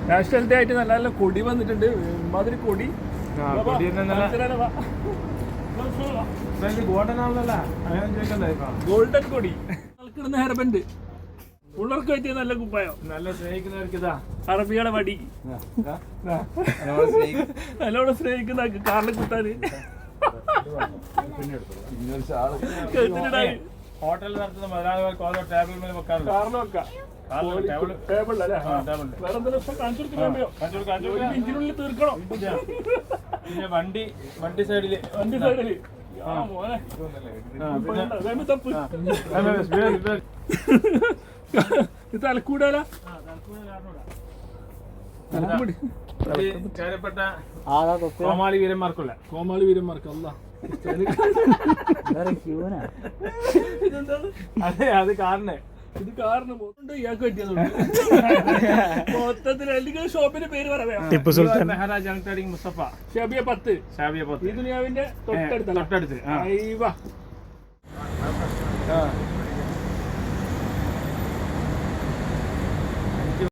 National day ആയിട്ട് നല്ല നല്ല കൊടി വന്നിട്ടുണ്ട്. ഇമാതിരി കൊടി ഗോൾഡൻ കൊടി കളിക്കുന്ന ഹെയർബൻഡ് പിള്ളേർക്ക് പറ്റിയ നല്ല കുപ്പായം. നല്ല സ്നേഹിക്കുന്നവർക്ക് ഇതാ അറബിയുടെ വടി നല്ലോണം സ്നേഹിക്കുന്ന കാറിൽ കുത്താന് ഹോട്ടലിൽ നടത്തുന്ന മുതലാളികൾക്ക് ഓരോ ടേബിൾ മേലെ വെക്കാറുണ്ട്. കാറിൽ വെക്കാം ഇഞ്ചിനുള്ളിൽ തീർക്കണം. പിന്നെ വണ്ടി സൈഡില് തലക്കൂടല കാര്യപ്പെട്ട കോമാളി വീരന്മാർക്കുള്ള അല്ല അതെ അത് കാറിന് ഇത് കാറിന് ഇയാൾക്ക് പറ്റിയതുണ്ട് മൊത്തത്തിൽ അല്ലെങ്കിൽ ഷോപ്പിന്റെ പേര് പറയാം. ടിപ്പു സുൽത്താൻ മെഹറാജ് അങ്കാടി മുസ്തഫ ഷാബിയ 10 ഈ ദുനിയാവിന്റെ തൊട്ടടുത്ത്